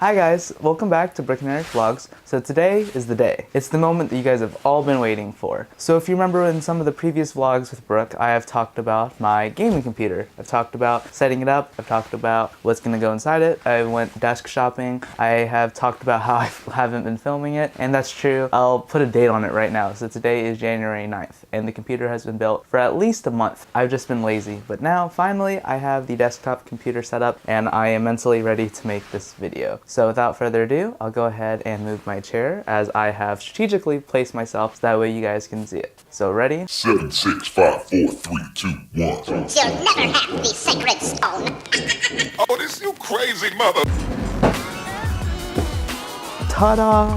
Hi guys, welcome back to Brick and Eric Vlogs. So today is the day. It's the moment that you guys have all been waiting for. So if you remember in some of the previous vlogs with Brooke, I have talked about my gaming computer. I've talked about setting it up. I've talked about what's gonna go inside it. I went desk shopping. I have talked about how I haven't been filming it, and that's true. I'll put a date on it right now. So today is January 9th, and the computer has been built for at least a month. I've just been lazy, but now finally I have the desktop computer set up, and I am mentally ready to make this video. So without further ado, I'll go ahead and move my chair as I have strategically placed myself so that way you guys can see it. So ready? 7, 6, 5, 4, 3, 2, 1. You'll never have the sacred stone. Oh, this you crazy mother. Ta-da!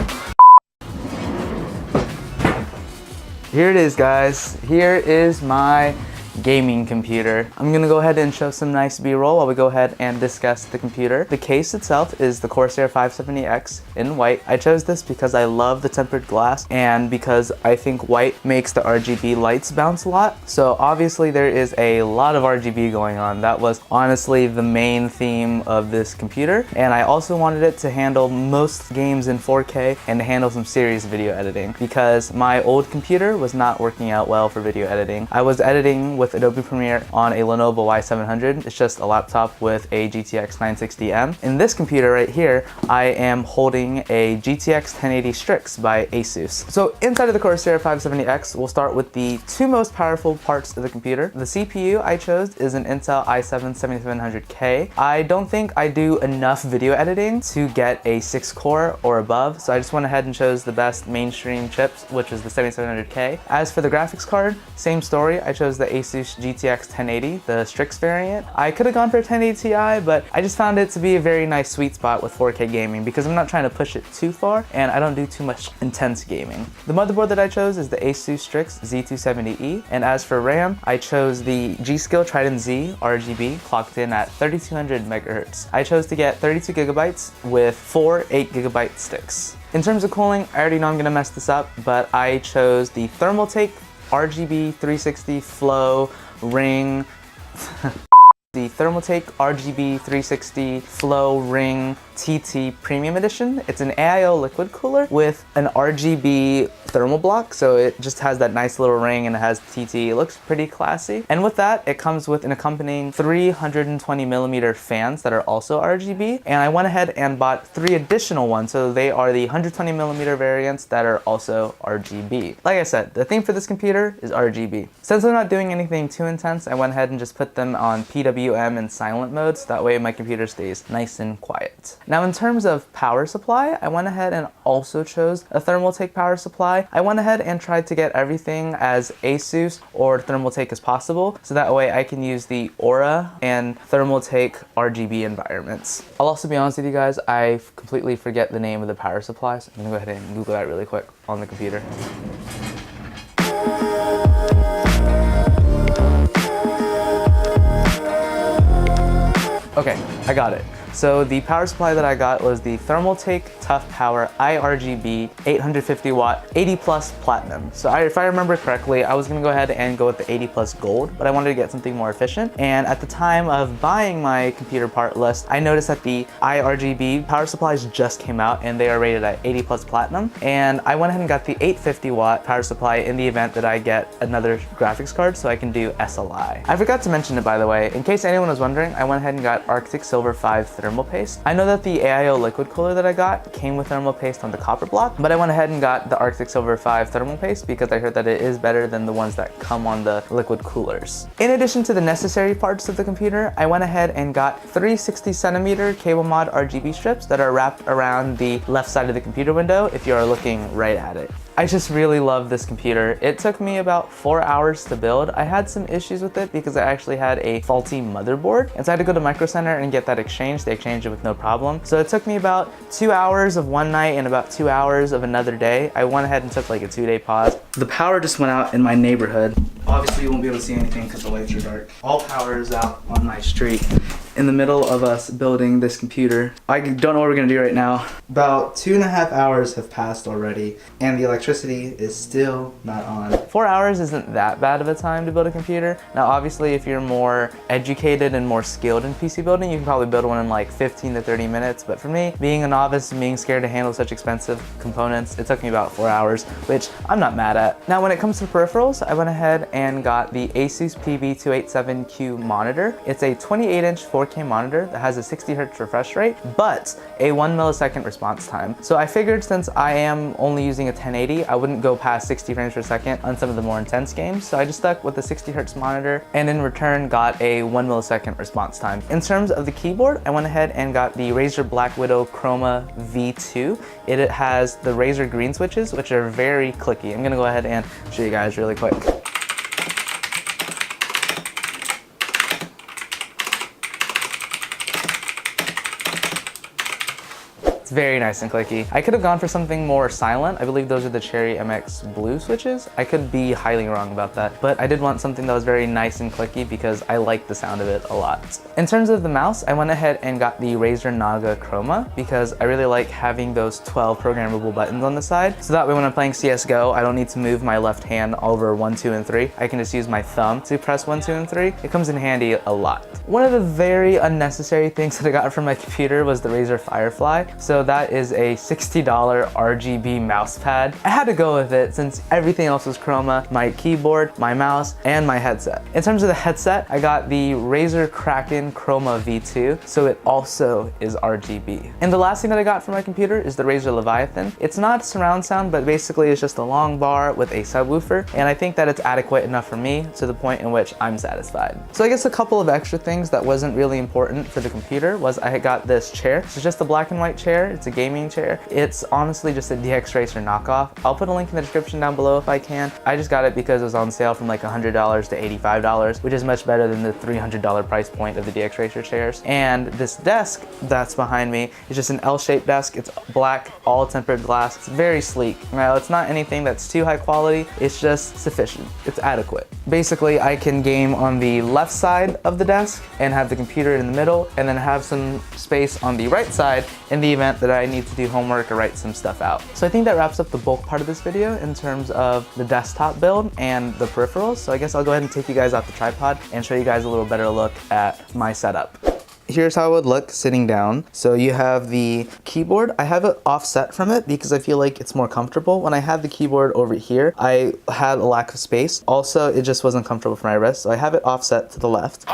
Here it is, guys. Here is my gaming computer. I'm gonna go ahead and show some nice B-roll while we go ahead and discuss the computer. The case itself is the Corsair 570X in white. I chose this because I love the tempered glass and because I think white makes the RGB lights bounce a lot. So obviously there is a lot of RGB going on. That was honestly the main theme of this computer. And I also wanted it to handle most games in 4K and to handle some serious video editing because my old computer was not working out well for video editing. I was editing with Adobe Premiere on a Lenovo Y700. It's just a laptop with a GTX 960M. In this computer right here, I am holding a GTX 1080 Strix by Asus. So inside of the Corsair 570X, we'll start with the two most powerful parts of the computer. The CPU I chose is an Intel i7-7700K. I don't think I do enough video editing to get a 6-core or above, so I just went ahead and chose the best mainstream chips, which is the 7700K. As for the graphics card, same story. I chose the Asus GTX 1080, the Strix variant. I could have gone for a 1080 Ti, but I just found it to be a very nice sweet spot with 4K gaming because I'm not trying to push it too far and I don't do too much intense gaming. The motherboard that I chose is the Asus Strix Z270E, and as for RAM, I chose the G-Skill Trident Z RGB clocked in at 3200 megahertz. I chose to get 32 gigabytes with 4 8GB sticks. In terms of cooling, I already know I'm gonna mess this up, but I chose the Thermaltake RGB 360 Floe Riing the Thermaltake RGB 360 Floe Riing TT Premium Edition. It's an AIO liquid cooler with an RGB thermal block, so it just has that nice little ring and it has TT. It looks pretty classy. And with that, it comes with an accompanying 320mm fans that are also RGB. And I went ahead and bought 3 additional ones, so they are the 120mm variants that are also RGB. Like I said, the theme for this computer is RGB. Since I'm not doing anything too intense, I went ahead and just put them on PWM and silent mode, so that way my computer stays nice and quiet. Now in terms of power supply, I went ahead and also chose a Thermaltake power supply. I went ahead and tried to get everything as Asus or Thermaltake as possible, so that way I can use the Aura and Thermaltake RGB environments. I'll also be honest with you guys, I completely forget the name of the power supply, so I'm gonna go ahead and Google that really quick on the computer. Okay, I got it. So the power supply that I got was the Thermaltake Toughpower iRGB 850 watt 80 plus platinum. So if I remember correctly, I was gonna go ahead and go with the 80 plus gold, but I wanted to get something more efficient. And at the time of buying my computer part list, I noticed that the iRGB power supplies just came out and they are rated at 80 plus platinum. And I went ahead and got the 850 watt power supply in the event that I get another graphics card so I can do SLI. I forgot to mention it, by the way. In case anyone was wondering, I went ahead and got Arctic Silver 5 thermal paste. I know that the AIO liquid cooler that I got came with thermal paste on the copper block, but I went ahead and got the Arctic Silver 5 thermal paste because I heard that it is better than the ones that come on the liquid coolers. In addition to the necessary parts of the computer, I went ahead and got 3 60cm cable mod RGB strips that are wrapped around the left side of the computer window if you are looking right at it. I just really love this computer. It took me about 4 hours to build. I had some issues with it because I actually had a faulty motherboard, and so I had to go to Micro Center and get that exchanged. They exchanged it with no problem. So it took me about 2 hours of one night and about 2 hours of another day. I went ahead and took like a 2-day pause. The power just went out in my neighborhood. Obviously you won't be able to see anything because the lights are dark. All power is out on my street. in the middle of us building this computer. I don't know what we're gonna do right now. About 2.5 hours have passed already, and the electricity is still not on. 4 hours isn't that bad of a time to build a computer. Now, obviously, if you're more educated and more skilled in PC building, you can probably build one in like 15 to 30 minutes. But for me, being a novice and being scared to handle such expensive components, it took me about 4 hours, which I'm not mad at. Now, when it comes to peripherals, I went ahead and got the Asus PB287Q monitor. It's a 28-inch 4K monitor that has a 60 Hz refresh rate, but a 1 millisecond response time. So I figured since I am only using a 1080, I wouldn't go past 60 frames per second on some of the more intense games. So I just stuck with the 60 Hz monitor and in return got a 1 millisecond response time. In terms of the keyboard, I went ahead and got the Razer Blackwidow Chroma V2. It has the Razer green switches, which are very clicky. I'm gonna go ahead and show you guys really quick. It's very nice and clicky. I could have gone for something more silent. I believe those are the Cherry MX Blue switches. I could be highly wrong about that, but I did want something that was very nice and clicky because I like the sound of it a lot. In terms of the mouse, I went ahead and got the Razer Naga Chroma because I really like having those 12 programmable buttons on the side. So that way when I'm playing CSGO, I don't need to move my left hand over 1, 2, and 3. I can just use my thumb to press 1, 2, and 3. It comes in handy a lot. One of the very unnecessary things that I got from my computer was the Razer Firefly. So that is a $60 RGB mouse pad. I had to go with it since everything else was Chroma, my keyboard, my mouse, and my headset. In terms of the headset, I got the Razer Kraken Chroma V2, so it also is RGB. And the last thing that I got from my computer is the Razer Leviathan. It's not surround sound, but basically it's just a long bar with a subwoofer, and I think that it's adequate enough for me to the point in which I'm satisfied. So I guess a couple of extra things that wasn't really important for the computer was I got this chair. It's just a black and white chair. It's a gaming chair. It's honestly just a DX Racer knockoff. I'll put a link in the description down below if I can. I just got it because it was on sale from like $100 to $85, which is much better than the $300 price point of the DX Racer chairs. And this desk that's behind me is just an L-shaped desk. It's black, all tempered glass. It's very sleek. Now, it's not anything that's too high quality. It's just sufficient. It's adequate. Basically, I can game on the left side of the desk and have the computer in the middle, and then have some space on the right side in the event that I need to do homework or write some stuff out. So I think that wraps up the bulk part of this video in terms of the desktop build and the peripherals. So I guess I'll go ahead and take you guys off the tripod and show you guys a little better look at my setup. Here's how it would look sitting down. So you have the keyboard. I have it offset from it because I feel like it's more comfortable. When I had the keyboard over here, I had a lack of space. Also, it just wasn't comfortable for my wrist. So I have it offset to the left.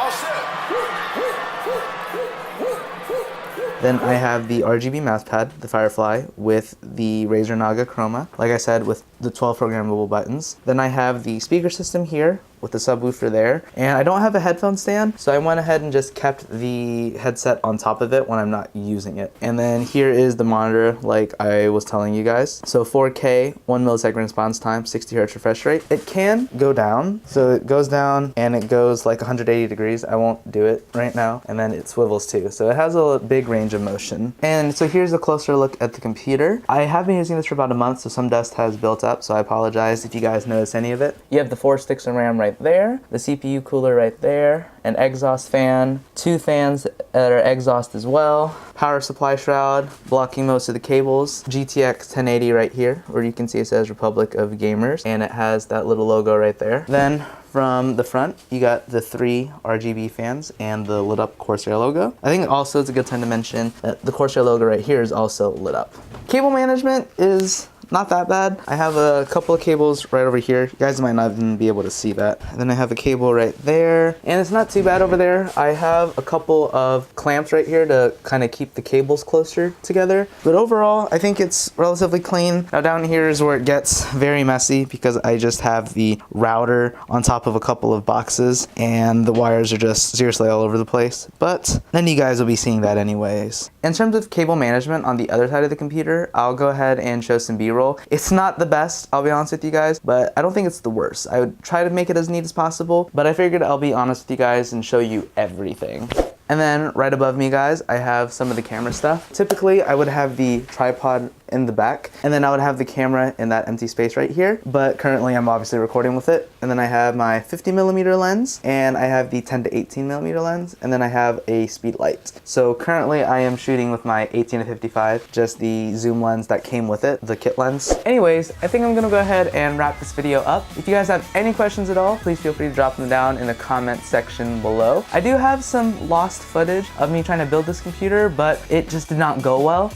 Then I have the RGB mouse pad, the Firefly, with the Razer Naga Chroma, like I said, with the 12 programmable buttons. Then I have the speaker system here with the subwoofer there. And I don't have a headphone stand, so I went ahead and just kept the headset on top of it when I'm not using it. And then here is the monitor, like I was telling you guys. So 4K, 1 millisecond response time, 60 Hz refresh rate. It can go down, so it goes down and it goes like 180 degrees. I won't do it right now. And then it swivels too. So it has a big range of motion. And so here's a closer look at the computer. I have been using this for about a month, so some dust has built up, so I apologize if you guys notice any of it. You have the 4 sticks of RAM right there, the CPU cooler right there, an exhaust fan, 2 fans that are exhaust as well, power supply shroud, blocking most of the cables, GTX 1080 right here, where you can see it says Republic of Gamers, and it has that little logo right there. Then from the front, you got the 3 RGB fans and the lit up Corsair logo. I think also it's a good time to mention that the Corsair logo right here is also lit up. Cable management is not that bad. I have a couple of cables right over here. You guys might not even be able to see that. And then I have a cable right there, and it's not too bad over there. I have a couple of clamps right here to kind of keep the cables closer together. But overall, I think it's relatively clean. Now down here is where it gets very messy because I just have the router on top of a couple of boxes and the wires are just seriously all over the place. But then you guys will be seeing that anyways. In terms of cable management on the other side of the computer, I'll go ahead and show some B-roll. It's not the best, I'll be honest with you guys, but I don't think it's the worst. I would try to make it as neat as possible, but I figured I'll be honest with you guys and show you everything. And then right above me, guys, I have some of the camera stuff. Typically, I would have the tripod in the back. And then I would have the camera in that empty space right here. But currently I'm obviously recording with it. And then I have my 50mm lens, and I have the 10 to 18mm lens, and then I have a speed light. So currently I am shooting with my 18 to 55, just the zoom lens that came with it, the kit lens. Anyways, I think I'm gonna go ahead and wrap this video up. If you guys have any questions at all, please feel free to drop them down in the comment section below. I do have some lost footage of me trying to build this computer, but it just did not go well.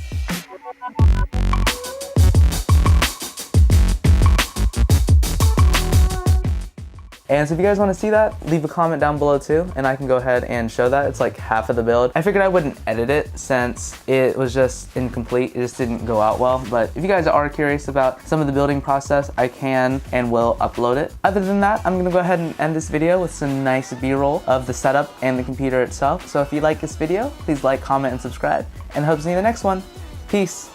And so if you guys want to see that, leave a comment down below too, and I can go ahead and show that. It's like half of the build. I figured I wouldn't edit it since it was just incomplete. It just didn't go out well. But if you guys are curious about some of the building process, I can and will upload it. Other than that, I'm gonna go ahead and end this video with some nice B-roll of the setup and the computer itself. So if you like this video, please like, comment, and subscribe. And I hope to see you in the next one. Peace.